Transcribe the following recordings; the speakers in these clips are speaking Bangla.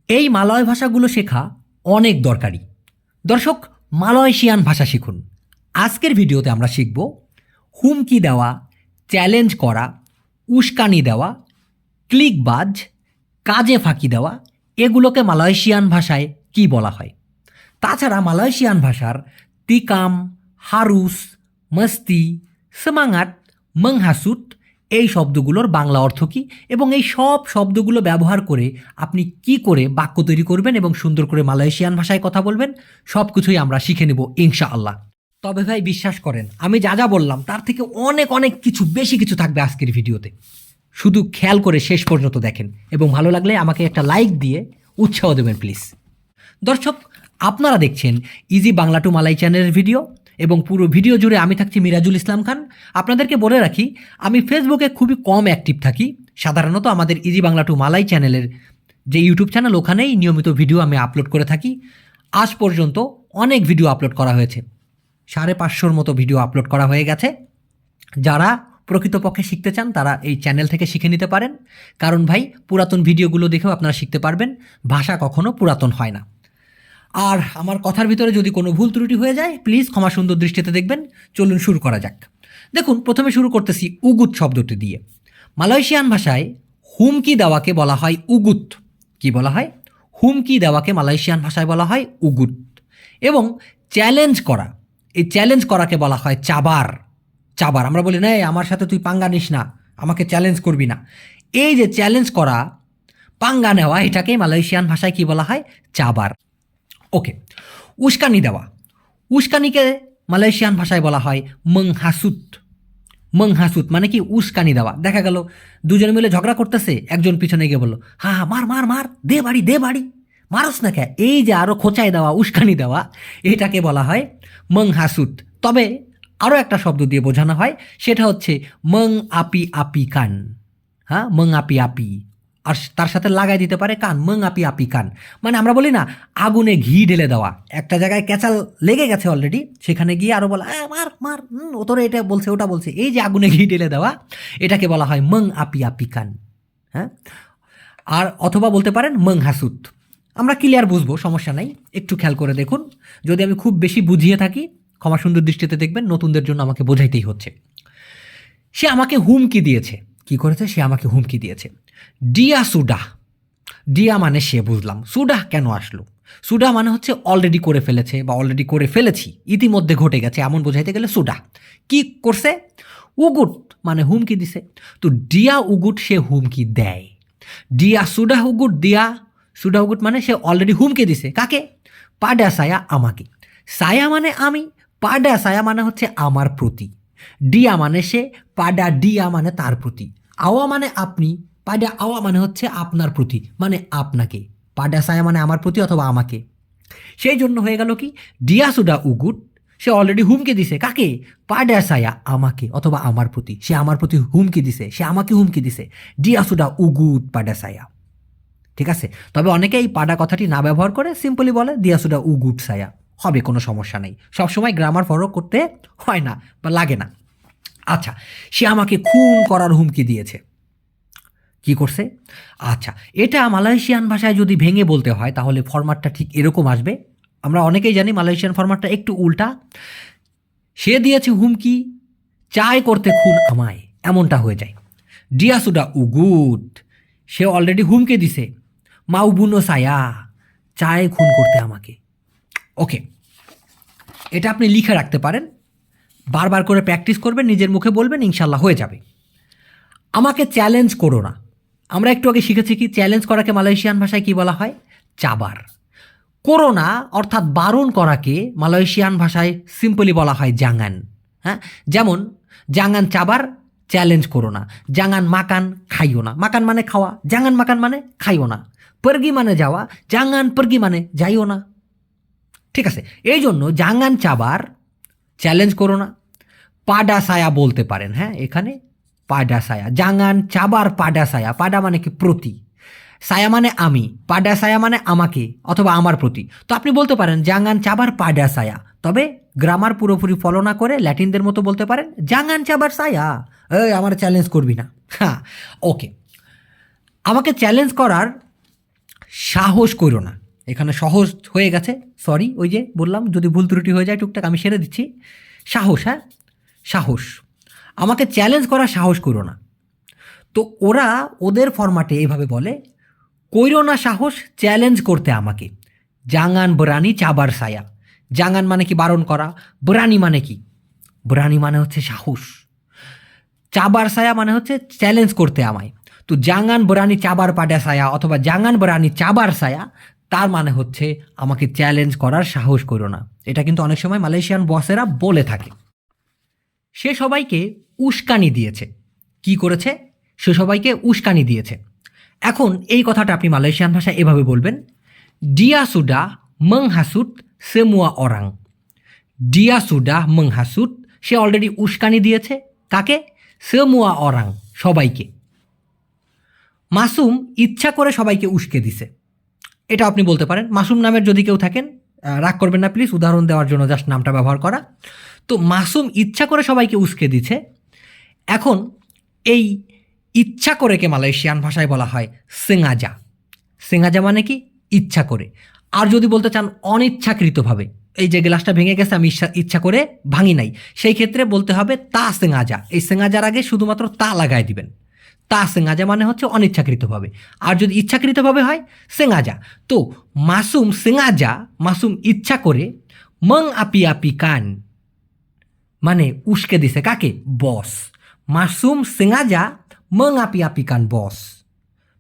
এই মালয় ভাষাগুলো শেখা অনেক দরকারি। দর্শক, মালয়েশিয়ান ভাষা শিখুন। আজকের ভিডিওতে আমরা শিখব হুমকি দেওয়া, চ্যালেঞ্জ করা, উস্কানি দেওয়া, ক্লিকবাজ, কাজে ফাঁকি দেওয়া, এগুলোকে মালয়েশিয়ান ভাষায় কি বলা হয়। তাছাড়া মালয়েশিয়ান ভাষার তিকাম, হারুস, মস্তি, সেমাঙাট, মংহাসুট এই শব্দগুলোর বাংলা অর্থ কী এবং এই সব শব্দগুলো ব্যবহার করে আপনি কি করে বাক্য তৈরি করবেন এবং সুন্দর করে মালয়েশিয়ান ভাষায় কথা বলবেন, সব কিছুই আমরা শিখে নেব ইনশাআল্লাহ। তবে ভাই বিশ্বাস করেন, আমি যা যা বললাম তার থেকে অনেক অনেক কিছু বেশি কিছু থাকবে আজকের ভিডিওতে। শুধু খেয়াল করে শেষ পর্যন্ত দেখেন এবং ভালো লাগলে আমাকে একটা লাইক দিয়ে উৎসাহ দেবেন প্লিজ। দর্শক, আপনারা দেখছেন ইজি বাংলা টু মালাই চ্যানেলের ভিডিও এবং পুরো ভিডিও জুড়ে আমি থাকছি মিরাজুল ইসলাম খান। আপনাদেরকে বলে রাখি, আমি ফেসবুকে খুবই কম অ্যাক্টিভ থাকি। সাধারণত আমাদের ইজি বাংলা টু মালাই চ্যানেলের যে ইউটিউব চ্যানেল, ওখানেই নিয়মিত ভিডিও আমি আপলোড করে থাকি। আজ পর্যন্ত অনেক ভিডিও আপলোড করা হয়েছে, 550-র মতো ভিডিও আপলোড করা হয়ে গেছে। যারা প্রকৃতপক্ষে শিখতে চান তারা এই চ্যানেল থেকে শিখে নিতে পারেন, কারণ ভাই পুরাতন ভিডিওগুলো দেখেও আপনারা শিখতে পারবেন। ভাষা কখনো পুরাতন হয় না। আর আমার কথার ভিতরে যদি কোনো ভুল ত্রুটি হয়ে যায় প্লিজ ক্ষমা সুন্দর দৃষ্টিতে দেখবেন। চলুন শুরু করা যাক। দেখুন, প্রথমে শুরু করতেছি উগুত শব্দটি দিয়ে। মালয়েশিয়ান ভাষায় হুমকি দেওয়াকে বলা হয় উগুত। কি বলা হয়? হুমকি দেওয়াকে মালয়েশিয়ান ভাষায় বলা হয় উগুত। এবং চ্যালেঞ্জ করা, এই চ্যালেঞ্জ করাকে বলা হয় চাবার। চাবার আমরা বলি না, আমার সাথে তুই পাঙ্গা নিস না, আমাকে চ্যালেঞ্জ করবি না। এই যে চ্যালেঞ্জ করা, পাঙ্গা নেওয়া, এটাকে মালয়েশিয়ান ভাষায় কি বলা হয়? চাবার। ওকে, উস্কানি দেওয়া, উস্কানিকে মালয়েশিয়ান ভাষায় বলা হয় মংহাসুত। মংহাসুত মানে কি? উস্কানি দেওয়া। দেখা গেল দুজন মিলে ঝগড়া করতেছে, একজন পিছনে গিয়ে বললো, হ্যাঁ মার মার মার, দে বাড়ি দে বাড়ি, মারস না কে। এই যে আরও খোঁচাই দেওয়া, উস্কানি দেওয়া, এটাকে বলা হয় মংহাসুত। তবে আরও একটা শব্দ দিয়ে বোঝানো হয়, সেটা হচ্ছে মং আপি আপি কান। হ্যাঁ, মং আপি আপি, আর তার সাথে লাগাই দিতে পারে কান, মং আপি আপি কান। মানে আমরা বলি না, আগুনে ঘি ঢেলে দেওয়া। একটা জায়গায় ক্যাচাল লেগে গেছে অলরেডি, সেখানে গিয়ে আরও বলা, মার মার, ও তোরা এটা বলছে ওটা বলছে। এই যে আগুনে ঘি ঢেলে দেওয়া, এটাকে বলা হয় মং আপি আপি কান। হ্যাঁ, আর অথবা বলতে পারেন মং হাসুত। আমরা ক্লিয়ার বুঝবো, সমস্যা নাই। একটু খেয়াল করে দেখুন, যদি আমি খুব বেশি বুঝিয়ে থাকি ক্ষমা সুন্দর দৃষ্টিতে দেখবেন। নতুনদের জন্য আমাকে বোঝাইতেই হচ্ছে। সে আমাকে হুমকি দিয়েছে। কি করেছে? সে আমাকে হুমকি দিয়েছে। ডিয়া সুডা। ডিয়া মানে সে, বুঝলাম। সুডা কেন আসলো? সুডা মানে হচ্ছে অলরেডি করে ফেলেছে বা অলরেডি করে ফেলেছি, ইতিমধ্যে ঘটে গেছে, এমন বোঝাইতে গেলে সুডা। কি করছে? উগুট মানে হুমকি দিছে। তো ডিয়া উগুট, সে হুমকি দেয়। ডিয়া সুডা উগুট, দিয়া সুডা উগুট মানে সে অলরেডি হুমকি দিছে। কাকে? পাডা সায়া, আমাকে। সায়া মানে আমি, পাডা সায়া মানে হচ্ছে আমার প্রতি। ডিয়া মানে সে, পাডা ডিয়া মানে তার প্রতি। আওয়া মানে আপনি, পাডা আওয়া মানে হচ্ছে আপনার প্রতি, মানে আপনাকে। পাডা সায়া মানে আমার প্রতি অথবা আমাকে। সেই জন্য হয়ে গেল কি? ডিয়া সুডা উগুট, সে অলরেডি হুমকি দিছে। কাকে? পাডা সায়া, আমাকে অথবা আমার প্রতি। সে আমার প্রতি হুমকি দিছে, সে আমাকে হুমকি দিছে। ডিয়া সুডা উগুট পাডা সায়া। ঠিক আছে? তবে অনেকে এই পাডা কথাটি না ব্যবহার করে সিম্পলি বলে দিয়া সুডা উগুট সায়া। হবে, কোনো সমস্যা নেই। সবসময় গ্রামার ফলো করতে হয় না বা লাগে না। আচ্ছা, সে আমাকে খুন করার হুমকি দিয়েছে। কি করছে? আচ্ছা, এটা মালয়েশিয়ান ভাষায় যদি ভেঙে বলতে হয় তাহলে ফরম্যাটটা ঠিক এরকম আসবে। আমরা অনেকেই জানি মালয়েশিয়ান ফরম্যাটটা একটু উল্টা। সে দিয়েছে হুমকি, চায় করতে খুন আমায়, এমনটা হয়ে যায়। ডিয়াসুডা উগুট, সে অলরেডি হুমকে দিছে। মাউবুনো সায়া, চায় খুন করতে আমাকে। ওকে, এটা আপনি লিখে রাখতে পারেন, বারবার করে প্র্যাকটিস করবেন, নিজের মুখে বলবেন, ইনশাল্লাহ হয়ে যাবে। আমাকে চ্যালেঞ্জ করো না। আমরা একটু আগে শিখেছি কি চ্যালেঞ্জ করাকে মালয়েশিয়ান ভাষায় কি বলা হয়? চাবার। করো না অর্থাৎ বারণ করাকে মালয়েশিয়ান ভাষায় সিম্পলি বলা হয় জাঙ্গান। হ্যাঁ, যেমন জাঙ্গান চাবার, চ্যালেঞ্জ করো না। জাঙ্গান মাকান, খাইও না। মাকান মানে খাওয়া, জাঙ্গান মাকান মানে খাইও না। পর্গি মানে যাওয়া, জাঙ্গান পর্গি মানে যাইও না। ঠিক আছে? এই জন্য জাঙ্গান চাবার, চ্যালেঞ্জ করো না। পাডা সায়া বলতে পারেন। হ্যাঁ, এখানে পাডা সায়া, জাঙ্গান চাবার পাডা সায়া। পাডা মানে কি? প্রতি। সায়া মানে আমি, পাডা সায়া মানে আমাকে অথবা আমার প্রতি। তো আপনি বলতে পারেন জাঙ্গান চাবার পাডা সায়া। তবে গ্রামার পুরোপুরি ফলো না করে ল্যাটিনদের মতো বলতে পারেন জাঙ্গান চাবার সায়া। এই আমার চ্যালেঞ্জ করবি না। হ্যাঁ, ওকে। আমাকে চ্যালেঞ্জ করার সাহস করো না। এখানে সহজ হয়ে গেছে, সরি, ওই যে বললাম যদি ভুল ত্রুটি হয়ে যায় টুকটাক আমি সেরে দিচ্ছি। সাহস, হ্যাঁ সাহস, আমাকে চ্যালেঞ্জ করার সাহস করো না। তো ওরা ওদের ফরম্যাটে এইভাবে বলে, কইরো না সাহস চ্যালেঞ্জ করতে আমাকে, জাঙ্গান বরানি চাবার সায়া। জাঙ্গান মানে কি বারণ করা, বরানি মানে কি, বরানি মানে হচ্ছে সাহস, চাবার সায়া মানে হচ্ছে চ্যালেঞ্জ করতে আমায়। তো জাঙ্গান বরানি চাবার পাডা সায়া অথবা জাঙ্গান বরানি চাবার সায়া, তার মানে হচ্ছে আমাকে চ্যালেঞ্জ করার সাহস করো না। এটা কিন্তু অনেক সময় মালয়েশিয়ান বসেরা বলে থাকে। সে সবাইকে উস্কানি দিয়েছে। কি করেছে? সে সবাইকে উস্কানি দিয়েছে। এখন এই কথাটা আপনি মালয়েশিয়ান ভাষায় এভাবে বলবেন, ডিয়া সুডা menghasut semua orang। ডিয়া সুডা menghasut, সে অলরেডি উস্কানি দিয়েছে। কাকে? semua orang, সবাইকে। মাসুম ইচ্ছা করে সবাইকে উস্কে দিছে। এটা আপনি বলতে পারেন। মাসুম নামের যদি কেউ থাকেন, রাগ করবেন না প্লিজ, উদাহরণ দেওয়ার জন্য জাস্ট নামটা ব্যবহার করা। তো মাসুম ইচ্ছা করে সবাইকে উস্কে দিছে। এখন এই ইচ্ছা করেকে মালয়েশিয়ান ভাষায় বলা হয় সেঙ্গাজা। সেঙ্গাজা মানে কি? ইচ্ছা করে। আর যদি বলতে চান অনিচ্ছাকৃতভাবে, এই যে গ্লাসটা ভেঙে গেছে আমি ইচ্ছা করে ভাঙি নাই, সেই ক্ষেত্রে বলতে হবে তা সেঙ্গাজা। এই সেঙ্গাজার আগে শুধুমাত্র তা লাগায় দিবেন। তা সেঙ্গাজা মানে হচ্ছে অনিচ্ছাকৃতভাবে। আর যদি ইচ্ছাকৃতভাবে হয় সেঙ্গাজা। তো মাসুম সেঙ্গাজা, মাসুম ইচ্ছা করে, মং আপি আপি কান মানে উস্কে দিছে কাকে? বস। মাসুম সেঙ্গাজা মং আপি আপি কান বস।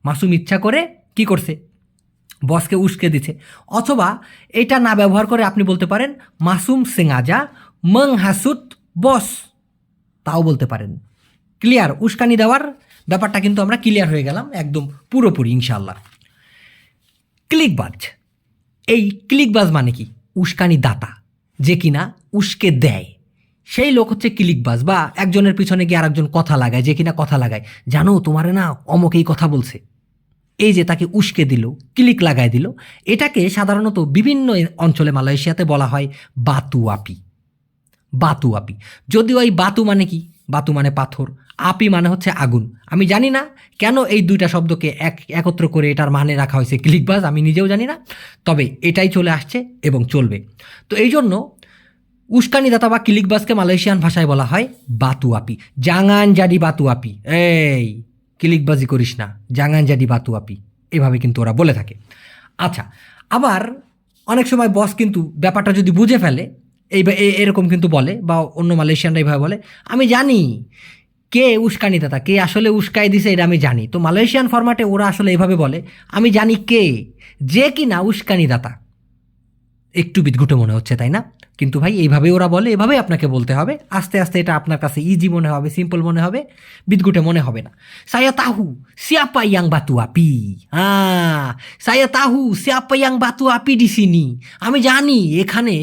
মাসুম ইচ্ছা করে কি করছে? বসকে উস্কে দিছে। অথবা এটা না ব্যবহার করে আপনি বলতে পারেন মাসুম সেঙ্গাজা মং হাসুত বস, তাও বলতে পারেন। ক্লিয়ার? উস্কানি দেওয়ার ব্যাপারটা কিন্তু আমরা ক্লিয়ার হয়ে গেলাম একদম পুরোপুরি ইনশাল্লাহ। ক্লিকবাজ, এই ক্লিকবাজ মানে কি? উস্কানি দাতা, যে কিনা উস্কে দেয়, সেই লোক হচ্ছে ক্লিকবাজ। বা একজনের পিছনে গিয়ে আরেকজন কথা লাগায়, যে কিনা কথা লাগায়, জানো তোমারে না অমক এই কথা বলছে, এই যে তাকে উস্কে দিল, ক্লিক লাগায় দিল। এটাকে সাধারণত বিভিন্ন অঞ্চলে মালয়েশিয়াতে বলা হয় বাতুয়াপি। বাতুয়াপি। যদিও এই বাতু মানে কি? বাতু মানে পাথর, আপি মানে হচ্ছে আগুন। আমি জানি না কেন এই দুইটা শব্দকে একত্র করে এটার মানে রাখা হয়েছে ক্লিকবাজ, আমি নিজেও জানি না, তবে এটাই চলে আসছে এবং চলবে। তো এই জন্য উস্কানিদাতা বা ক্লিকবাজকে মালয়েশিয়ান ভাষায় বলা হয় বাতুয়াপি। জাঙ্গান জাডি বাতুয়াপি, এই ক্লিকবাজি করিস না, জাঙ্গান জাডি বাতুয়াপি, এভাবে কিন্তু ওরা বলে থাকে। আচ্ছা, আবার অনেক সময় বস কিন্তু ব্যাপারটা যদি বুঝে ফেলে এরকম কিন্তু বলে, বা অন্য মালয়েশিয়ানরা এইভাবে বলে, আমি জানি কে উস্কানিদাতা, কে আসলে উস্কাই দিছে এটা আমি জানি। তো মালয়েশিয়ান ফরম্যাটে ওরা আসলে এভাবে বলে, আমি জানি কে, যে কিনা উস্কানিদাতা। একটু বিদঘুটে মনে হচ্ছে তাই না? কিন্তু ভাই এইভাবে ওরা বলে, এভাবেই আপনাকে বলতে হবে। আস্তে আস্তে এটা আপনার কাছে ইজি মনে হবে, সিম্পল মনে হবে, বিদঘুটে মনে হবে না। সায়া তাহু siapa yang batu api, saya tahu siapa yang batu api di sini। আমি জানি এখানে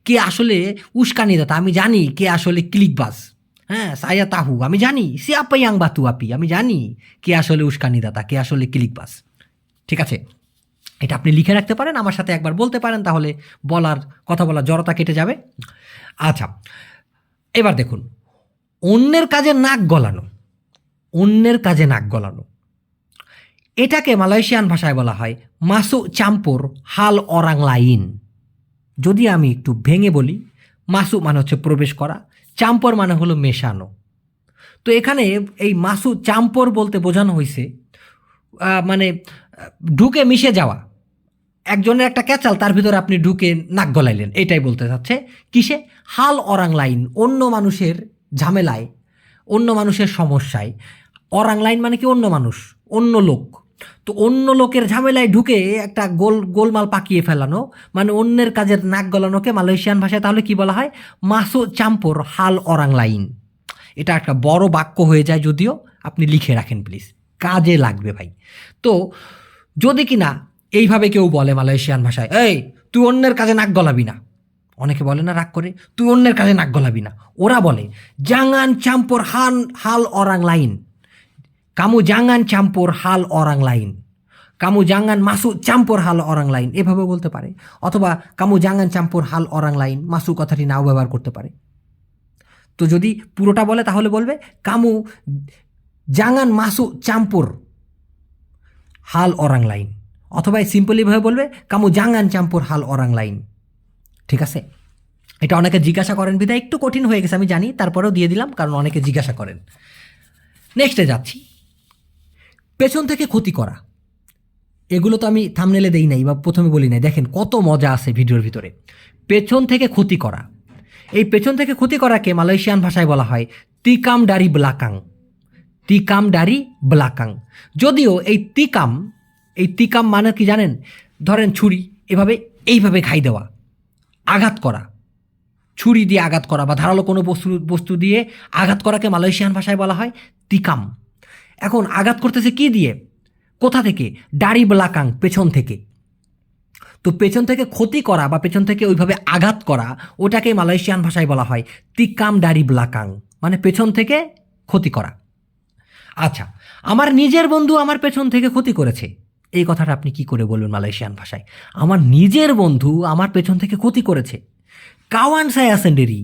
কে আসলে উস্কানিদাতা, আমি জানি কে আসলে ক্লিকবাজ। হ্যাঁ, সায়া তাহু, আমি জানি, siapa yang batu api, আমি জানি কে আসলে উস্কানিদাতা, কে আসলে ক্লিকবাজ। ঠিক আছে, এটা আপনি লিখে রাখতে পারেন, আমার সাথে একবার বলতে পারেন, তাহলে কথা বলার জড়তা কেটে যাবে। আচ্ছা, এবার দেখুন, অন্যের কাজে নাক গলানো। অন্যের কাজে নাক গলানো, এটাকে মালয়েশিয়ান ভাষায় বলা হয় মাসু চাম্পুর হাল অরাং লাইন। যদি আমি একটু ভেঙে বলি, মাসু মানে হচ্ছে প্রবেশ করা, চাম্পর মানে হলো মেশানো। তো এখানে এই মাসু চাম্পর বলতে বোঝানো হয়েছে মানে ঢুকে মিশে যাওয়া। একজনের একটা ক্যাচাল, তার ভিতরে আপনি ঢুকে নাক গলাইলেন, এটাই বলতে চাচ্ছে। কিসে? হাল অরাং লাইন, অন্য মানুষের ঝামেলায়, অন্য মানুষের সমস্যায়। অরাং লাইন মানে কি? অন্য মানুষ, অন্য লোক। তো অন্য লোকের ঝামেলায় ঢুকে একটা গোলমাল পাকিয়ে ফেলানো, মানে অন্যের কাজের নাক গলানোকে মালয়েশিয়ান ভাষায় তাহলে কি বলা হয়? মাসু চাম্পর হাল অরাং লাইন। এটা একটা বড় বাক্য হয়ে যায়, যদিও আপনি লিখে রাখেন প্লিজ, কাজে লাগবে ভাই। তো যদি কিনা এইভাবে কেউ বলে মালয়েশিয়ান ভাষায়, এই তুই অন্যের কাজে নাক গলাবি না, অনেকে বলে না রাগ করে, তুই অন্যের কাজে নাক গলাবি না, ওরা বলে জাঙ্গান চাম্পর হাল অরাং লাইন, কামু জাঙ্গান চাম্পর হাল অরাং লাইন, কামু জাঙ্গান মাসু চাম্পর হাল অরাং লাইন, এভাবে বলতে পারে। অথবা কামু জাঙ্গান চাম্পর হাল অরাং লাইন, মাসু কথাটি নাও ব্যবহার করতে পারে। তো যদি পুরোটা বলে তাহলে বলবে কামু জাঙ্গান মাসু চাম্পর হাল অরাং লাইন। অথবা সিম্পলিভাবে বলবে কামু জাঙ্গান চাম্পুর হাল অরাং লাইন। ঠিক আছে, এটা অনেকে জিজ্ঞাসা করেন বিধায় একটু কঠিন হয়ে গেছে আমি জানি, তারপরেও দিয়ে দিলাম কারণ অনেকে জিজ্ঞাসা করেন। নেক্সটে যাচ্ছি, পেছন থেকে ক্ষতি করা। এগুলো তো আমি থামনেলে দেই নাই বা প্রথমে বলি নাই, দেখেন কত মজা আছে ভিডিওর ভিতরে। পেছন থেকে ক্ষতি করা, এই পেছন থেকে ক্ষতি করাকে মালয়েশিয়ান ভাষায় বলা হয় তিকাম ডারি ব্লাকাং। তিকাম ডারি ব্লাকাং। যদিও এই তিকাম মানে কি জানেন, ধরেন ছুরি এইভাবে খাই দেওয়া, আঘাত করা, ছুরি দিয়ে আঘাত করা বা ধারালো কোনো বস্তু দিয়ে আঘাত করাকে মালয়েশিয়ান ভাষায় বলা হয় তিকাম। এখন আঘাত করতেছে কি দিয়ে, কোথা থেকে, ডারি ব্লাকাং, পেছন থেকে। তো পেছন থেকে ক্ষতি করা বা পেছন থেকে ওইভাবে আঘাত করা, ওটাকে মালয়েশিয়ান ভাষায় বলা হয় তিকাম ডারি ব্লাকাং, মানে পেছন থেকে ক্ষতি করা। আচ্ছা, আমার নিজের বন্ধু আমার পেছন থেকে ক্ষতি করেছে, এই কথাটা আপনি কি করে বলবেন মালয়েশিয়ান ভাষায়? আমার নিজের বন্ধু আমার পেছন থেকে ক্ষতি করেছে। কাওয়ান সায়া সেন্ডেরি,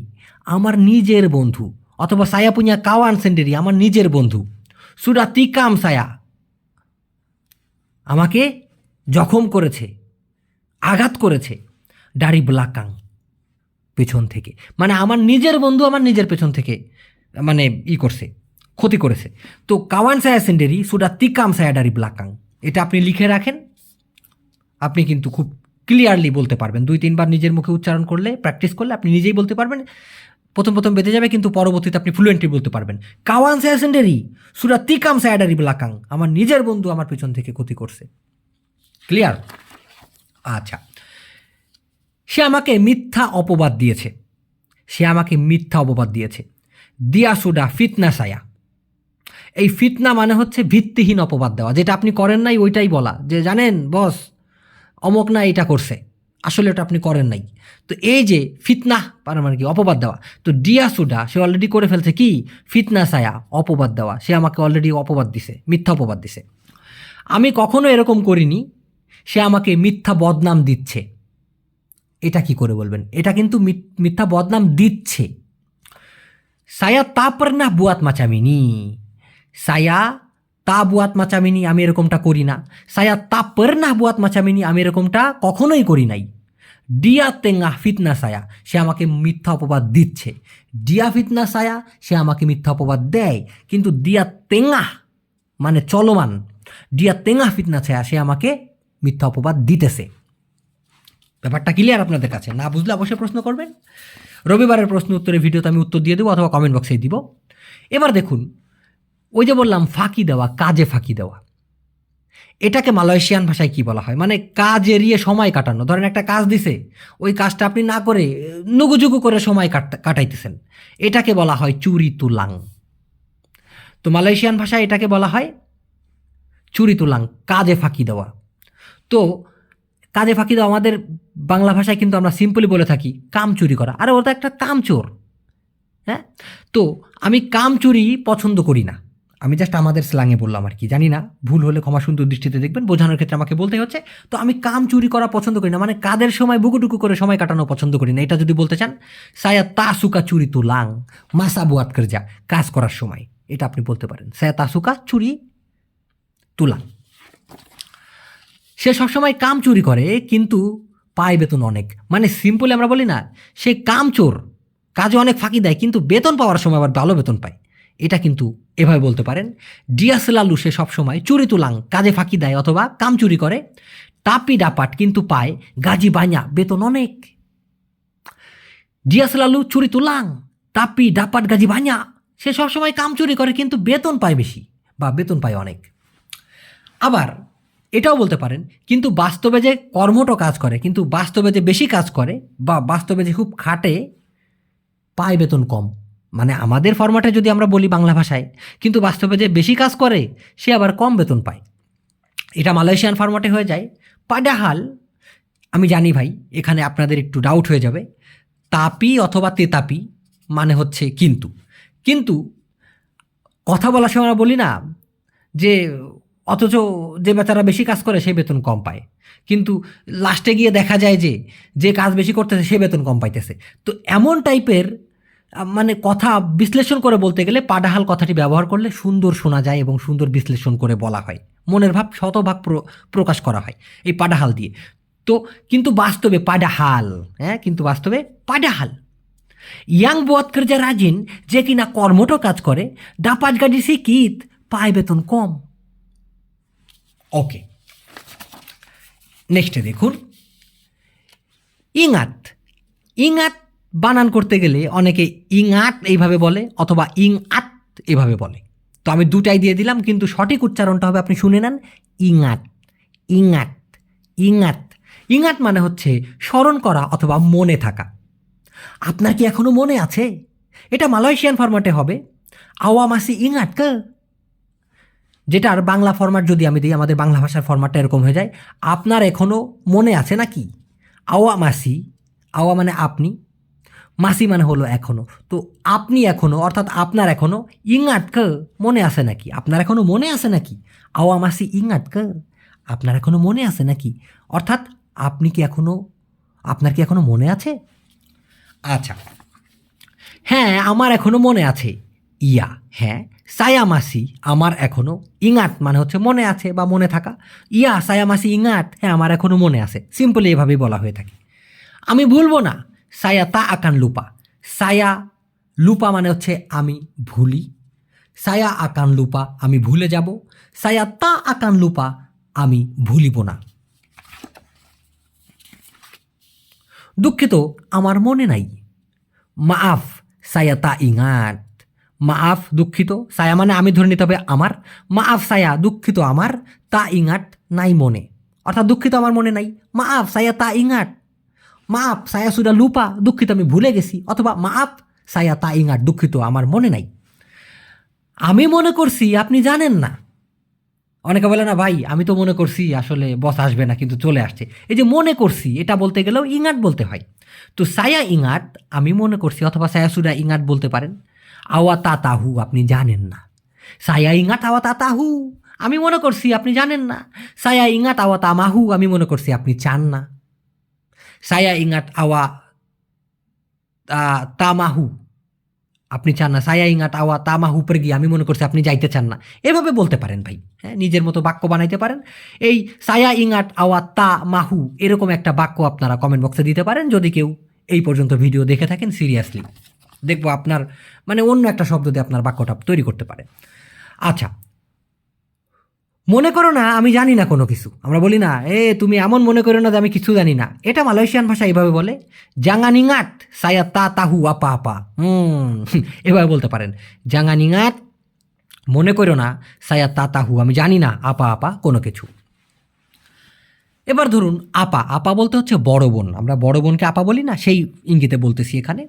আমার নিজের বন্ধু, অথবা সায়া পুঞ্জা কাওয়ান সেন্ডেরি, আমার নিজের বন্ধু। সুরা তিকাম সায়া, আমাকে জখম করেছে, আঘাত করেছে। ডারি ব্লাকাং, পেছন থেকে, মানে আমার নিজের বন্ধু আমার নিজের পেছন থেকে মানে করছে, ক্ষতি করেছে। তো কাওয়ান সায়া সেন্ডেরি সুরা তিকাম সায়া ডারি ব্লাকাং, এটা আপনি লিখে রাখেন, আপনি কিন্তু খুব ক্লিয়ারলি বলতে পারবেন। 2-3 বার নিজের মুখে উচ্চারণ করলে, প্র্যাকটিস করলে আপনি নিজেই বলতে পারবেন। প্রথম বেঁধে যাবে, কিন্তু পরবর্তীতে আপনি ফ্লুয়েন্টলি বলতে পারবেন। কাওয়ান সায়া সেন্ডেরি সুরা তিকাম সায়া ডারি ব্লাকাং, আমার নিজের বন্ধু আমার পেছন থেকে ক্ষতি করছে। ক্লিয়ার? আচ্ছা, সে আমাকে মিথ্যা অপবাদ দিয়েছে। দিয়া সুডা ফিতনা সায়া। এই ফিতনা মানে হচ্ছে ভিত্তিহীন অপবাদ দেওয়া, যেটা আপনি করেন নাই ওইটাই বলা, যে জানেন বস অমক না এটা করছে, আসলে ওটা আপনি করেন নাই। তো এই যে ফিতনা মানে কি, অপবাদ দেওয়া। তো ডিয়া সুডা, সে অলরেডি করে ফেলছে কি, ফিতনা সায়া, অপবাদ দেওয়া। সে আমাকে অলরেডি অপবাদ দিছে, মিথ্যা অপবাদ দিছে। আমি কখনো এরকম করিনি, সে আমাকে মিথ্যা বদনাম দিচ্ছে। এটা কি করে বলবেন? এটা কিন্তু মিথ্যা বদনাম দিচ্ছে। সায়া তা পর্না বুয়াত মাচামিনি, সায়া তা বুয়াত মাচামিনি, আমি এরকমটা করি না। সায়া তা পর্না বুয়াত মাচামিনি, আমি এরকমটা কখনোই করি নাই। ডিয়া তেঙ্গা ফিতনা সায়া, সে আমাকে মিথ্যা অপবাদ দিচ্ছে। ডিয়া ফিতনা সায়া, সে আমাকে মিথ্যা অপবাদ দেয়। কিন্তু দিয়া তেঙ্গা মানে চলমান, ডিয়া তেঙ্গা ফিতনা সায়া, সে আমাকে মিথ্যা অপবাদ দিতেছে। ব্যাপারটা ক্লিয়ার আপনাদের কাছে? না বুঝলে অবশ্যই প্রশ্ন করবেন। রবিবারের প্রশ্ন উত্তরের ভিডিওতে আমি উত্তর দিয়ে দেবো, অথবা কমেন্ট বক্সে দিব। এবার দেখুন, ওই যে বললাম ফাঁকি দেওয়া, কাজে ফাঁকি দেওয়া, এটাকে মালয়েশিয়ান ভাষায় কি বলা হয়? মানে কাজ এড়িয়ে সময় কাটানো। ধরেন একটা কাজ দিছে, ওই কাজটা আপনি না করে নুগুজুগু করে সময় কাটাইতেছেন, এটাকে বলা হয় চুরি তুলাং। তো মালয়েশিয়ান ভাষায় এটাকে বলা হয় চুরি তুলাং, কাজে ফাঁকি দেওয়া। তো কাজে ফাঁকি দেওয়া আমাদের বাংলা ভাষায় কিন্তু আমরা সিম্পলি বলে থাকি কাম চুরি করা। আরে ওটা একটা কামচোর। হ্যাঁ, তো আমি কাম চুরি পছন্দ করি না, আমি জাস্ট আমাদের স্ল্যাঙে বললাম আর কি, জানি না, ভুল হলে ক্ষমা সুন্দর দৃষ্টিতে দেখবেন, বোঝানোর ক্ষেত্রে আমাকে বলতে হচ্ছে। তো আমি কাম চুরি করা পছন্দ করি না, মানে কাদের সময় বুকুটুকু করে সময় কাটানো পছন্দ করি না। এটা যদি বলতে চান, সায়া তাসুকা চুরি তুলাং মাসা বুয়াত করে যা, কাজ করার সময়, এটা আপনি বলতে পারেন সায়া তাসুকা চুরি তুলাং। সে সবসময় কাম চুরি করে কিন্তু পায় বেতন অনেক। মানে সিম্পলি আমরা বলি না, সে কাম চোর, কাজে অনেক ফাঁকি দেয় কিন্তু বেতন পাওয়ার সময় আবার ভালো বেতন পায়। এটা কিন্তু এভাবে বলতে পারেন। ডিয়াসলালু, সে সবসময় চুরি তুলাং, কাজে ফাঁকি দেয় অথবা কাম চুরি করে। টাপি ডাপাট, কিন্তু পায় গাজি বাña, বেতন অনেক। ডিয়াসলালু চুরি তুলাং, টাপি ডাপাট গাজি বাña, সে সবসময় কাম চুরি করে কিন্তু বেতন পায় বেশি বা বেতন পায় অনেক। আবার এটাও বলতে পারেন, কিন্তু বাস্তবে যে কর্মঠ কাজ করে, কিন্তু বাস্তবে যে বেশি কাজ করে বা বাস্তবে যে খুব খাটে, পায় বেতন কম। মানে আমাদের ফরম্যাটে যদি আমরা বলি বাংলা ভাষায়, কিন্তু বাস্তবে যে বেশি কাজ করে সে আবার কম বেতন পায়। এটা মালয়েশিয়ান ফরম্যাটে হয়ে যায়। পাডাহাল, আমি জানি ভাই এখানে আপনাদের একটু ডাউট হয়ে যাবে, তাপি অথবা তেতাপি মানে হচ্ছে কিন্তু। কিন্তু কথা বলার সময় আমরা বলি না যে অথচ যে বেচারা বেশি কাজ করে সে বেতন কম পায়, কিন্তু লাস্টে গিয়ে দেখা যায় যে কাজ বেশি করতেছে সে বেতন কম পাইতেছে। তো এমন টাইপের মানে কথা বিশ্লেষণ করে বলতে গেলে পাডাহাল কথাটি ব্যবহার করলে সুন্দর শোনা যায় এবং সুন্দর বিশ্লেষণ করে বলা হয়। মনের ভাব শতভাগ প্রকাশ করা হয় এই পাডাহাল দিয়ে। তো কিন্তু বাস্তবে পাডাহাল, কিন্তু বাস্তবে পাডাহাল। ইয়াং buat kerja rajin যে কিনা কর্মঠ কাজ করে, dapat gaji sedikit, পায় বেতন কম। ওকে, নেক্সটে দেখুন ইঙাত। ইঙাত বানান করতে গেলে অনেকে ইঙাত এইভাবে বলে অথবা ইংআত এভাবে বলে। তো আমি দুটাই দিয়ে দিলাম, কিন্তু সঠিক উচ্চারণটা হবে, আপনি শুনে নেন, ইঙাত। ইঙাত, ইঙাত। ইঙাত মানে হচ্ছে স্মরণ করা অথবা মনে থাকা। আপনার কি এখনো মনে আছে? এটা মালয়েশিয়ান ফরম্যাটে হবে আওয়া মাসি ইঙাত কে, যেটার বাংলা ফরম্যাট যদি আমি দিই, আমাদের বাংলা ভাষার ফরম্যাটটা এরকম হয়ে যায়, আপনার এখনো মনে আছে নাকি? আওয়া মাসি, আওয়া মানে আপনি, মাসি মানে হলো এখনো। তো আপনি এখনো অর্থাৎ আপনার এখনো ইঙাত কে, মনে আছে নাকি? আপনার এখনো মনে আছে নাকি? আওয়া মাসি ইঙাত কে, আপনার এখনো মনে আছে নাকি? অর্থাৎ আপনি কি এখনো, আপনার কি এখনো মনে আছে? আচ্ছা, হ্যাঁ আমার এখনো মনে আছে। ইয়া, হ্যাঁ। সায়া মাসি, আমার এখনো। ইঙাত মানে হচ্ছে মনে আছে বা মনে থাকা। ইয়া সায়া মাসি ইঙাত, হ্যাঁ আমার এখনো মনে আছে। সিম্পলি এভাবেই বলা হয়ে থাকে। আমি ভুলবো না, সায়া তা আকান লুপা। সায়া লুপা মানে হচ্ছে আমি ভুলি। সায়া আকান লুপা, আমি ভুলে যাব। সায়া তা আকান লুপা, আমি ভুলিব না। দুঃখিত, আমার মনে নাই। মাফ, সায়া তা ইঙাত। মাফ, দুঃখিত। সায়া মানে আমি, ধরে নিতে হবে আমার। মাফ সায়া, দুঃখিত আমার। তা ইঙাত, নাই মনে। অর্থাৎ দুঃখিত আমার মনে নাই। মাফ সায়া তা ইঙাত। মাফ সায়া সুদা লুপা, দুঃখিত আমি ভুলে গেছি। অথবা মাফ সায়া তা ইঙাত, দুঃখিত আমার মনে নাই। আমি মনে করছি আপনি জানেন না। অনেকে বলে না ভাই আমি তো মনে করছি আসলে বস আসবে না কিন্তু চলে আসছে। এই যে মনে করছি, এটা বলতে গেলেও ইঙাত বলতে হয়। তো সায়া ইঙাত, আমি মনে করছি, অথবা সায়া সুদা ইঙাত বলতে পারেন। আওয়া তাতাহু, আপনি জানেন না। সায়া ইঙাত আওয়া তাতাহু, আমি মনে করছি আপনি জানেন না। সায়া ইঙাত আওয়া তামাহু, আমি মনে করছি আপনি চান না। সায়া ইঙাত আওয়া তামাহু, আপনি চান না। সায়া ইঙাত আওয়া তামাহু pergi, আমি মনে করছি আপনি যাইতে চান না। এভাবে বলতে পারেন ভাই, হ্যাঁ নিজের মতো বাক্য বানাইতে পারেন। এই সায়া ইঙাত আওয়া তামাহু এরকম একটা বাক্য আপনারা কমেন্ট বক্সে দিতে পারেন যদি কেউ এই পর্যন্ত ভিডিও দেখে থাকেন সিরিয়াসলি। দেখবো আপনার মানে অন্য একটা শব্দ দিয়ে আপনার বাক্যটা তৈরি করতে পারে। আচ্ছা, মনে করো না আমি জানি না কোনো কিছু। আমরা বলি না তুমি এমন মনে করো না যে আমি কিছু জানি না। এটা মালয়েশিয়ান ভাষা এইভাবে বলে, জাঙ্গান ইঙাত সায়া তা তাহু আপা আপা। এভাবে বলতে পারেন, জাঙ্গান ইঙাত, মনে করো না, সায়া তা তাহু, আমি জানি না আপা আপা কোনো কিছু। এবার ধরুন আপা, আপা বলতে হচ্ছে বড় বোন। আমরা বড় বোনকে আপা বলি না, সেই ইঙ্গিতে বলতেছি এখানে।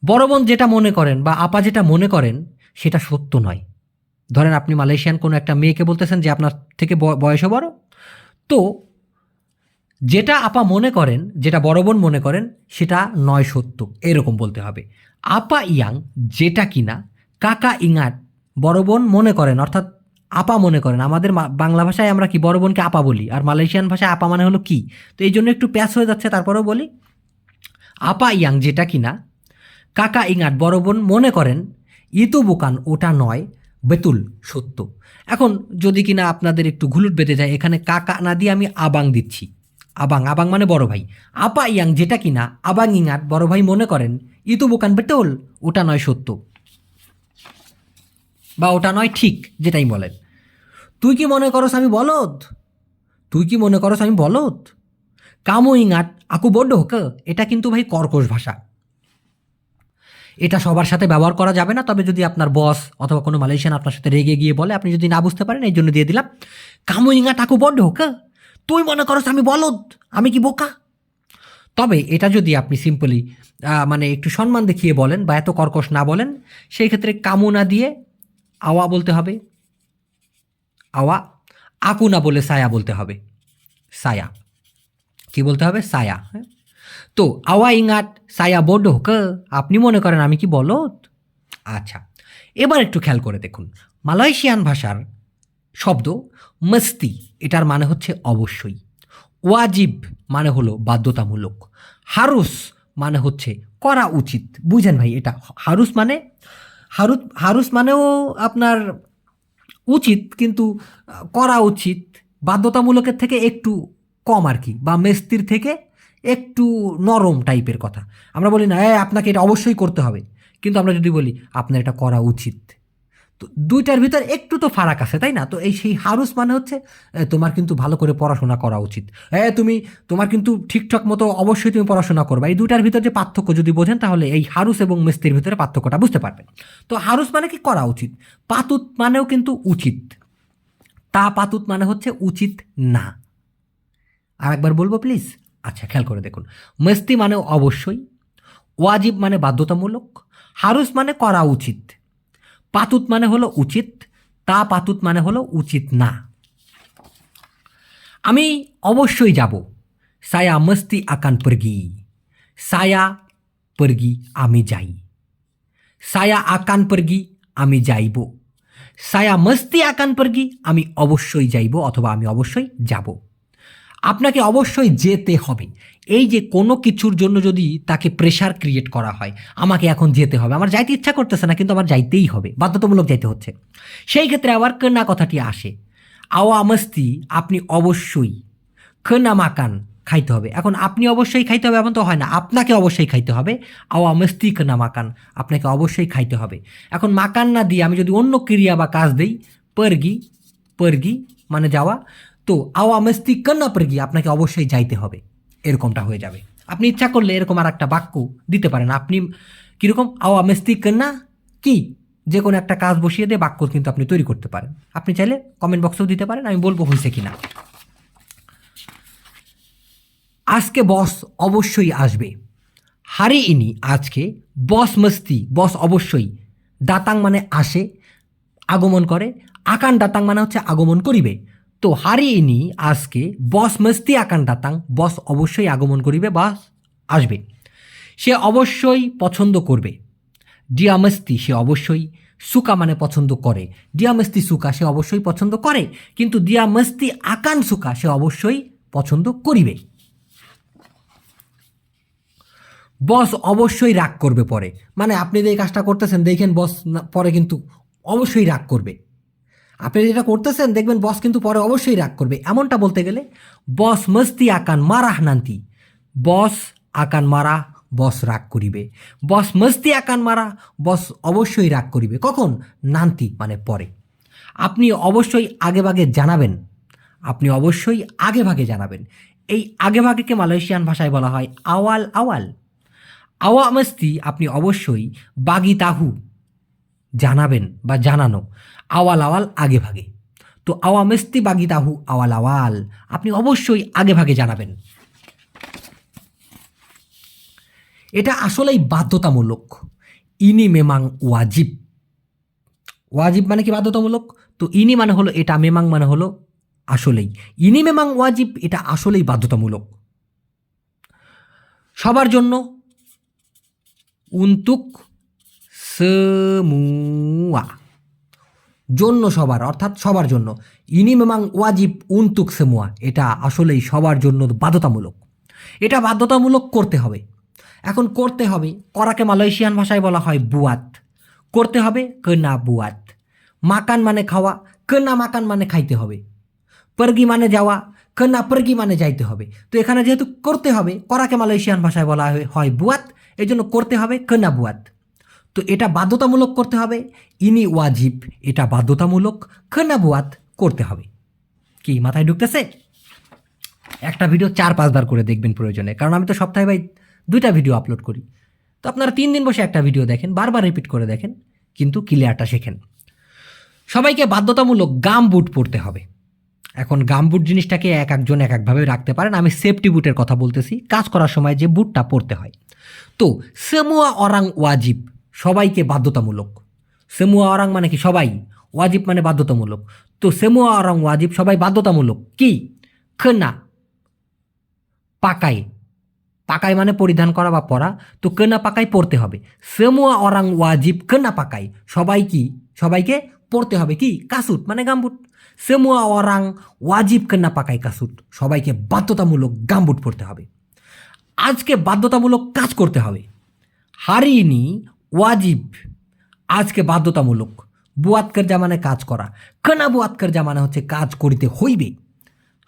বড় বোন যেটা মনে করেন বা আপা যেটা মনে করেন সেটা সত্য নয়। ধরেন আপনি মালয়েশিয়ান কোনো একটা মেয়েকে বলতেছেন যে আপনার থেকে বয়সে বড়, তো যেটা আপা মনে করেন, যেটা বড় বোন মনে করেন সেটা নয় সত্য, এরকম বলতে হবে। আপা ইয়াং, যেটা কিনা কাকা ইঙাত, বড় বোন মনে করেন, অর্থাৎ আপা মনে করেন। আমাদের বাংলা ভাষায় আমরা কি বড় বোনকে আপা বলি, আর মালয়েশিয়ান ভাষায় আপা মানে হলো কি। তো এই জন্য একটু প্যাচ হয়ে যাচ্ছে, তারপরেও বলি আপা ইয়াং, যেটা কিনা কাকা ইঙাত, বড় বোন মনে করেন, ইতু বুকান, ওটা নয়, বেতুল, সত্য। এখন যদি কিনা আপনাদের একটু ঘুলুট বেঁধে যায়, এখানে কাকা না দিয়ে আমি আবাং দিচ্ছি। আবাং, আবাং মানে বড় ভাই। আপা ইয়াং, যেটা কিনা আবাং ইঙাত, বড় ভাই মনে করেন, ইতু বুকান বেতুল, ওটা নয় সত্য, বা ওটা নয় ঠিক, যেটাই বলেন। তুই কি মনে করস আমি বলদ? তুই কি মনে করস আমি বলদ? কামো ইঙাত আকু বড্ড হোক, এটা কিন্তু ভাই কর্কশ ভাষা। এটা সবার সাথে ব্যবহার করা যাবে না, তবে যদি আপনার বস অথবা কোনো মালয়েশিয়ান আপনার সাথে রেগে গিয়ে বলে, আপনি যদি না বুঝতে পারেন, এই জন্য দিয়ে দিলাম কামু ইঙা টাকু বড্ড হোক, তুই মনে করস আমি বলদ, আমি কি বোকা। তবে এটা যদি আপনি সিম্পলি মানে একটু সম্মান দেখিয়ে বলেন বা এত কর্কশ না বলেন, সেই ক্ষেত্রে কামু না দিয়ে আওয়া বলতে হবে। আওয়া, আকু না বলে সায়া বলতে হবে। সায়া, কি বলতে হবে? সায়া। হ্যাঁ, তো আওয়া ইঙাত সায়া বড্ড হোক, আপনি মনে করেন আমি কি বলদ। আচ্ছা, এবার একটু খেয়াল করে দেখুন, মালয়েশিয়ান ভাষার শব্দ মস্তি, এটার মানে হচ্ছে অবশ্যই। ওয়াজিব মানে হলো বাধ্যতামূলক। হারুস মানে হচ্ছে করা উচিত। বুঝেন ভাই, এটা হারুস মানে হারুস মানেও আপনার উচিত কিন্তু করা উচিত বাধ্যতামূলকের থেকে একটু কম আর কি, বা মেস্তির থেকে একটু নরম টাইপের কথা। আমরা বলি না আপনাকে এটা অবশ্যই করতে হবে, কিন্তু আমরা যদি বলি আপনার এটা করা উচিত, তো দুইটার ভিতর একটু তো ফারাক আছে, তাই না? তো এই সেই হারুস মানে হচ্ছে তোমার কিন্তু ভালো করে পড়াশোনা করা উচিত, তুমি তোমার কিন্তু ঠিকঠাক মতো অবশ্যই তুমি পড়াশোনা করবে। এই দুইটার ভিতর যে পার্থক্য যদি বোঝেন তাহলে এই হারুস এবং মেস্তির ভিতরে পার্থক্যটা বুঝতে পারবেন। তো হারুস মানে কি করা উচিত, পাতুত মানেও কিন্তু উচিত, তা পাতুত মানে হচ্ছে উচিত না। আর একবার বলবো প্লিজ, আচ্ছা খেয়াল করে দেখুন, মেস্তি মানে অবশ্যই, ওয়াজিব মানে বাধ্যতামূলক, হারুস মানে করা উচিত, পাতুত মানে হলো উচিত, তা পাতুত মানে হলো উচিত না। আমি অবশ্যই যাব, সায়া মস্তি আকান পরগি, সায়া পরগি আমি যাই, সায়া আকান পরগি আমি যাইব, সায়া মস্তি আকান পরগি আমি অবশ্যই যাইব অথবা আমি অবশ্যই যাব। আপনাকে অবশ্যই যেতে হবে। এই যে কোনো কিছুর জন্য যদি তাকে প্রেশার ক্রিয়েট করা হয়, আমাকে এখন যেতে হবে, আমার যাইতে ইচ্ছা করতেছে না কিন্তু আমার যাইতেই হবে, বাধ্যতামূলক যাইতে হচ্ছে, সেই ক্ষেত্রে আবার কেনা কথাটি আসে। আওয়া মস্তি আপনি অবশ্যই, কেনা মাকান খাইতে হবে। এখন আপনি অবশ্যই খাইতে হবে এমন তো হয় না, আপনাকে অবশ্যই খাইতে হবে। আওয়া মস্তি কেনা মাকান, আপনাকে অবশ্যই খাইতে হবে। এখন মাকান না দিয়ে আমি যদি অন্য ক্রিয়া বা কাজ দিই, পরগি, পরগি মানে যাওয়া, তো আওয়া মস্তি কন্না পরগি আপনাকে অবশ্যই যাইতে হবে, এরকমটা হয়ে যাবে। আপনি ইচ্ছা করলে এরকম আর একটা বাক্য দিতে পারেন, আপনি কীরকম আওয়া মস্তি কন্না কি, যে কোনো একটা কাজ বসিয়ে দিয়ে বাক্য কিন্তু আপনি তৈরি করতে পারেন। আপনি চাইলে কমেন্ট বক্সেও দিতে পারেন, আমি বলবো হয়েছে কিনা। আজকে বস অবশ্যই আসবে, হারি ইনি আজকে, বস মস্তি বস অবশ্যই, দাতাং মানে আসে, আগমন করে, আকান দাতাং মানে হচ্ছে আগমন করিবে। তো হারি ইনি আজকে, বস মস্তি আকান দাতাং বস অবশ্যই আগমন করিবে, বস আসবে। সে অবশ্যই পছন্দ করবে, ডিয়া মস্তি সে অবশ্যই, সুকা মানে পছন্দ করে, ডিয়া মস্তি সুকা সে অবশ্যই পছন্দ করে, কিন্তু দিয়া মস্তি আকান সুকা সে অবশ্যই পছন্দ করিবে। বস অবশ্যই রাগ করবে পরে, মানে আপনি যে এই কাজটা করতেছেন দেখেন বস পরে কিন্তু অবশ্যই রাগ করবে, আপনি যেটা করতেছেন দেখবেন বস কিন্তু পরে অবশ্যই রাগ করবে। এমনটা বলতে গেলে বস মস্তি আকান মারাহ নান্তি, বস আকান মারা বস রাগ করিবে, বস মস্তি আকান মারা বস অবশ্যই রাগ করিবে, কখন, নান্তি মানে পরে। আপনি অবশ্যই আগেভাগে জানাবেন, আপনি অবশ্যই আগেভাগে জানাবেন। এই আগেভাগেকে মালয়েশিয়ান ভাষায় বলা হয় আওয়াল আওয়াল। আওয়া মস্তি আপনি অবশ্যই, বাগি তাহু জানাবেন বা জানানো, আওয়াল আওয়াল আগে ভাগে। তো আওয়া মস্তি বাগি তাহু আওয়াল আওয়াল, আপনি অবশ্যই আগে ভাগে জানাবেন। এটা আসলেই বাধ্যতামূলক, ইনি মেমাং ওয়াজিব, ওয়াজিব মানে কি বাধ্যতামূলক, তো ইনি মানে হলো এটা, মেমাং মানে হলো আসলেই, ইনি মেমাং ওয়াজিব এটা আসলেই বাধ্যতামূলক সবার জন্য। উন্তুক semua, জন্য সবার অর্থাৎ সবার জন্য। ইনি মেমাং ওয়াজিব উন্তুক সেমুয়া এটা আসলেই সবার জন্য বাধ্যতামূলক, এটা বাধ্যতামূলক করতে হবে। এখন করতে হবে, করাকে মালয়েশিয়ান ভাষায় বলা হয় বুয়াত, করতে হবে কেনা বুয়াত। মাকান মানে খাওয়া, কেনা মাকান মানে খাইতে হবে। পরগি মানে যাওয়া, কেনা পরগি মানে যাইতে হবে। তো এখানে যেহেতু করতে হবে, করাকে মালয়েশিয়ান ভাষায় বলা হয় বুয়াত, এই জন্য করতে হবে কেনা বুয়াত। তো এটা বাধ্যতামূলক করতে হবে, ইনি ওয়াজিব এটা বাধ্যতামূলক, কেনা বুয়াত করতে হবে। কি মাথায় ঢুকতেছে? একটা ভিডিও 4-5 বার করে দেখবেন প্রয়োজনে, কারণ আমি তো সপ্তাহে ভাই 2টা ভিডিও আপলোড করি। তো আপনারা 3 দিন বসে একটা ভিডিও দেখেন, বারবার রিপিট করে দেখেন, কিন্তু ক্লিয়ারটা শেখেন। সবাইকে বাধ্যতামূলক গাম বুট পরতে হবে। এখন গাম বুট জিনিসটাকে এক একজন এক একভাবে রাখতে পারেন, আমি সেফটি বুটের কথা বলতেছি, কাজ করার সময় যে বুটটা পরতে হয়। তো সেমুয়া অরাং ওয়াজিব সবাইকে বাধ্যতামূলক, সেমুয়া অরাং মানে কি সবাই, ওয়াজিব মানে বাধ্যতামূলক। তো সেমুয়া অরাং ওয়াজিব সবাই বাধ্যতামূলক কি, কেনা পাকাই, পাকাই মানে পরিধান করা বা পরা, তো কেনা পাকাই পড়তে হবে। সেমুয়া অরাং ওয়াজিব কেনা পাকাই সবাই কি, সবাইকে পড়তে হবে কি, কাসুট মানে গামবুট। সেমুয়া অরাং ওয়াজিব কেনা পাকাই কাসুট সবাইকে বাধ্যতামূলক গামবুট পড়তে হবে। আজকে বাধ্যতামূলক কাজ করতে হবে, হারি ইনি ওয়াজিব আজকে বাধ্যতামূলক, বুয়াত কার্যা মানে কাজ করা, কানা বুয়াত কার্যা মানে হচ্ছে কাজ করিতে হইবে।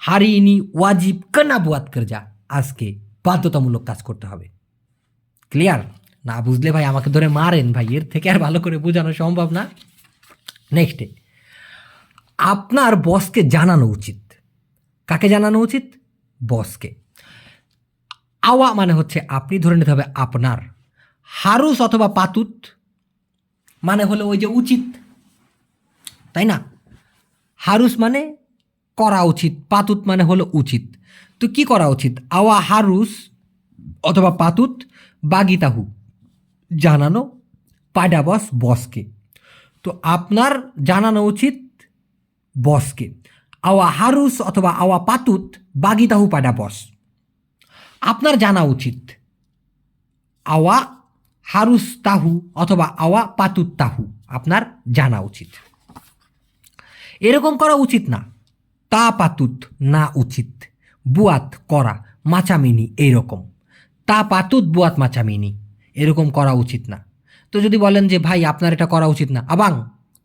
হারি ইনি ওয়াজিব কানা বুয়াত কার্যা, আজকে বাধ্যতামূলক কাজ করতে হবে। ক্লিয়ার? না বুঝলে ভাই আমাকে ধরে মারেন ভাই, এর থেকে আর ভালো করে বোঝানো সম্ভব না। নেক্সটে, আপনার বসকে জানানো উচিত। কাকে জানানো উচিত? বসকে। আওয়া মানে হচ্ছে আপনি, ধরে নিতে হবে আপনার। হারুস অথবা পাতুত মানে হলো ওই যে উচিত, তাই না? হারুস মানে করা উচিত, পাতুত মানে হলো উচিত। তো কি করা উচিত? আওয়া হারুস অথবা পাতুত বাগিতাহু, জানানো পাডা বস, বসকে। তো আপনার জানানো উচিত বসকে। আওয়া হারুস অথবা আওয়া পাতুত বাগিতাহু পাডা বস, আপনার জানা উচিত। আওয়া হারুস তাহু অথবা আওয়া পাতুত তাহু, আপনার জানা উচিত। এরকম করা উচিত না, তা পাতুত না উচিত, বুয়াত করা, মাচামিনি এইরকম। তা পাতুত বুয়াত মাচামিনি, এরকম করা উচিত না। তো যদি বলেন যে ভাই আপনার এটা করা উচিত না, আবাং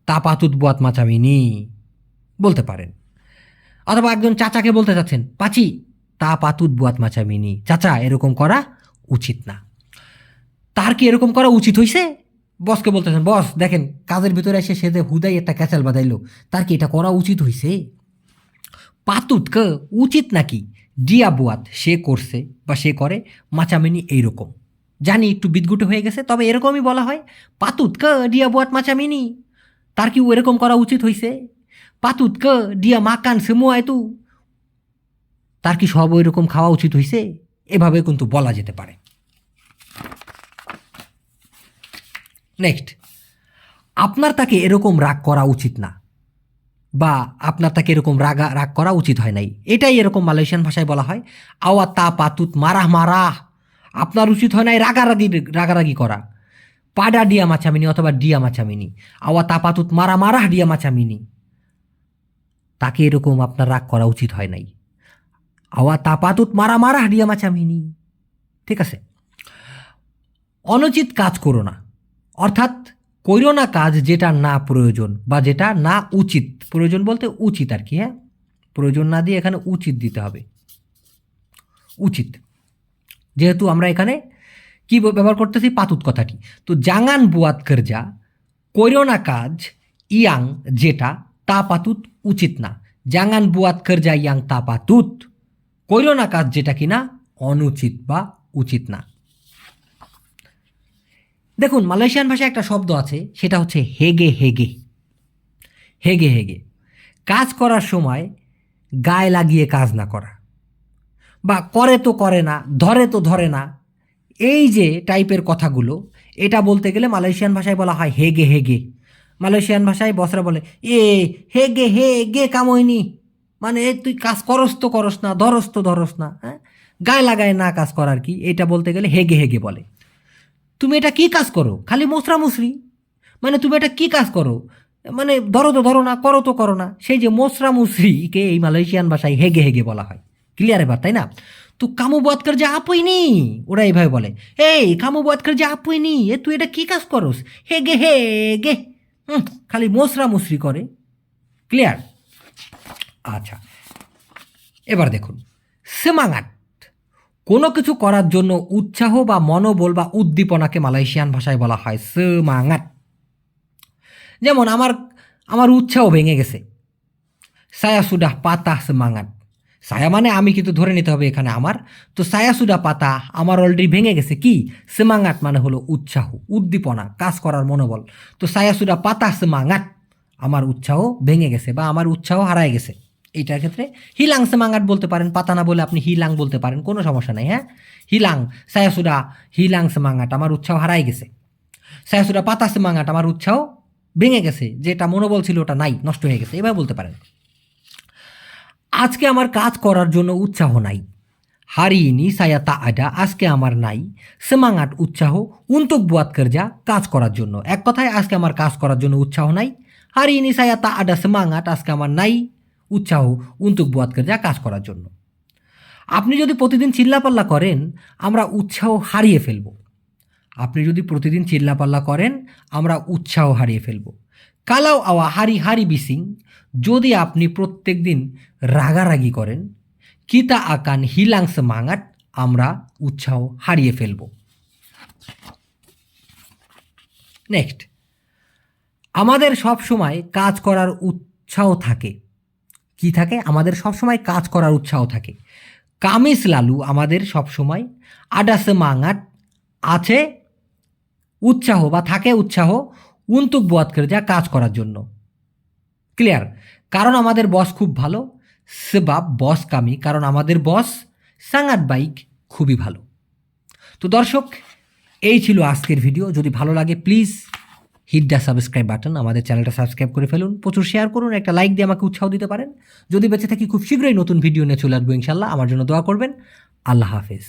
তা পাতুত বুয়াত মাচামিনি বলতে পারেন। অথবা একজন চাচাকে বলতে চাচ্ছেন, পাচি তা পাতুত বুয়াত মাচামিনি, চাচা এরকম করা উচিত না। তার কি এরকম করা উচিত হয়েছে? বসকে বলতেছেন, বস দেখেন কাজের ভিতরে এসে সে হুদাই একটা ক্যাচাল বাঁধাইলো, তার কি এটা করা উচিত হয়েছে? পাতুত ক উচিত নাকি, ডিয়া বুয়াত সে করছে বা সে করে, মাচামিনি এইরকম। জানি একটু বিদগুটে হয়ে গেছে, তবে এরকমই বলা হয়। পাতুত ক ডিয়া বুয়াত মাচামিনি, তার কি এরকম করা উচিত হয়েছে? পাতুত ক ডিয়া মাকান সেমুয়ায় তু, তার কি সব ওইরকম খাওয়া উচিত হয়েছে? এভাবে কিন্তু বলা যেতে পারে। নেক্সট, আপনার তাকে এরকম রাগ করা উচিত না, বা আপনার তাকে এরকম রাগ করা উচিত হয় নাই, এটাই এরকম মালয়েশিয়ান ভাষায় বলা হয়। আওয়া তা পাতুত মারাহ মারাহ, আপনার উচিত হয় নাই রাগারাগি করা। পাডা ডিয়া মাচামিনি অথবা ডিয়া মাচামিনি, আওয়া তা পাতুত মারা মারাহ ডিয়া মাচামিনি, তাকে এরকম আপনার রাগ করা উচিত হয় নাই। আওয়া তা পাতুত মারা মারাহ ডিয়া মাচামিনি, ঠিক আছে? অনুচিত কাজ করো না, অর্থাৎ কইরো না কাজ যেটা না প্রয়োজন বা যেটা না উচিত। প্রয়োজন বলতে উচিত আর কি, হ্যাঁ, প্রয়োজন না দিয়ে এখানে উচিত দিতে হবে, উচিত। যেহেতু আমরা এখানে কি ব্যবহার করতেছি, পাতুত কথাটি। তো জাঙ্গান বুয়াত কার্যা, কইরো না কাজ, ইয়াং যেটা, তা পাতুত উচিত না। জাঙ্গান বুয়াত কার্যা ইয়াং তা পাতুত, কইরো না কাজ যেটা কিনা অনুচিত বা উচিত না। দেখুন মালয়েশিয়ান ভাষায় একটা শব্দ আছে, সেটা হচ্ছে হেগে হেগে। হেগে হেগে কাজ করার সময় গায়ে লাগিয়ে কাজ না করা, বা করে তো করে না, ধরে তো ধরে না, এই যে টাইপের কথাগুলো, এটা বলতে গেলে মালয়েশিয়ান ভাষায় বলা হয় হেগে হেগে। মালয়েশিয়ান ভাষায় বসরা বলে এ হেগে হেগে কামইনি, মানে তুই কাজ করস তো করস না, ধরস তো ধরস না, হ্যাঁ, গায়ে লাগায় না কাজ করার কি, এটা বলতে গেলে হেগে হেগে বলে। তুমি এটা কি কাজ করো, খালি মোসরা মুসরি, মানে তুমি এটা কি কাজ করো, মানে ধরো তো ধরো না, করো তো করো না, সেই যে মোসরা মুসরিকে এই মালয়েশিয়ান ভাষায় হেগে হেগে বলা হয়। ক্লিয়ার এবার, তাই না? তো কামু বাতকার যে আপুই নি, ওরা এইভাবে বলে, এই কামু বাতকার যে আপুই নি, এ তুই এটা কি কাজ করস, হেগে হেগে, খালি মোসরা মুসরি করে। ক্লিয়ার? আচ্ছা, এবার দেখুন সেমাঙাট, কোনো কিছু করার জন্য উৎসাহ বা মনোবল বা উদ্দীপনাকে মালয়েশিয়ান ভাষায় বলা হয় সেমাঙাট। যেমন আমার আমার উৎসাহ ভেঙে গেছে, সায়া সুডাহ পাতা সেমাঙাট। সায়া মানে আমি, কিন্তু ধরে নিতে হবে এখানে আমার। তো সায়া সুডা পাতা আমার অলরেডি ভেঙে গেছে, কি সেমাঙাট মানে হলো উৎসাহ, উদ্দীপনা, কাজ করার মনোবল। তো সায়া সুডা পাতা সেমাঙাট, আমার উৎসাহ ভেঙে গেছে বা আমার উৎসাহ হারায় গেছে। এইটার ক্ষেত্রে হিলাং সেমাঙাট বলতে পারেন, পাতা না বলে আপনি হিলাং বলতে পারেন, কোনো সমস্যা নাই। হ্যাঁ, হিলাং সায়া সুডা হিলাং সেমাঙাট, আমার উৎসাহ হারাই গেছে। সায়া সুডা পাতা সেমাঙাট, আমার উৎসাহ ভেঙে গেছে, যেটা মনোবল ছিল ওটা নাই, নষ্ট হয়ে গেছে, এভাবে বলতে পারেন। আজকে আমার কাজ করার জন্য উৎসাহ নাই, হারিনি সায়া তা আডা, আজকে আমার নাই সেমাঙাট উৎসাহ, উন্তুক বুয়াত কার্যা, কাজ করার জন্য। এক কথায় আজকে আমার কাজ করার জন্য উৎসাহ নাই, হারিনি সায়া তা আডা সেমাঙাট, আজকে আমার নাই উৎসাহ, উন্তুক বুয়াত কার্যা, কাজ করার জন্য। আপনি যদি প্রতিদিন চিল্লাপাল্লা করেন, আমরা উৎসাহ হারিয়ে ফেলব। আপনি যদি প্রতিদিন চিল্লাপাল্লা করেন, আমরা উৎসাহ হারিয়ে ফেলব। কালাও আওয়া হারি হারি বিসিং, যদি আপনি প্রত্যেক দিন রাগারাগি করেন, কিতা আকান হিলাংস মাঙাট, আমরা উৎসাহ হারিয়ে ফেলব। নেক্সট, আমাদের সব সময় কাজ করার উৎসাহ থাকে। কি থাকে? আমাদের সব সময় কাজ করার উৎসাহ থাকে। কামিস লালু, আমাদের সব সময় আডাসে মাঙাট, আছে উৎসাহ বা থাকে উৎসাহ, উন্তুক বোয়াত করে যা কাজ করার জন্য। ক্লিয়ার? কারণ আমাদের বস খুব ভালো, সেবাব বস কামি, কারণ আমাদের বস সাঙ্গাট বাইক খুবই ভালো। তো দর্শক, এই ছিল আজকের ভিডিও। যদি ভালো লাগে please hit the subscribe button, আমাদের চ্যানেলটা সাবস্ক্রাইব করে ফেলুন, প্রচুর শেয়ার করুন, একটা লাইক দিয়ে আমাকে উৎসাহ দিতে পারেন। যদি বেঁচে থাকি খুব শীঘ্রই নতুন ভিডিও নিয়ে চলে আসবো ইনশাল্লাহ। আমার জন্য দোয়া করবেন। আল্লাহ হাফেজ।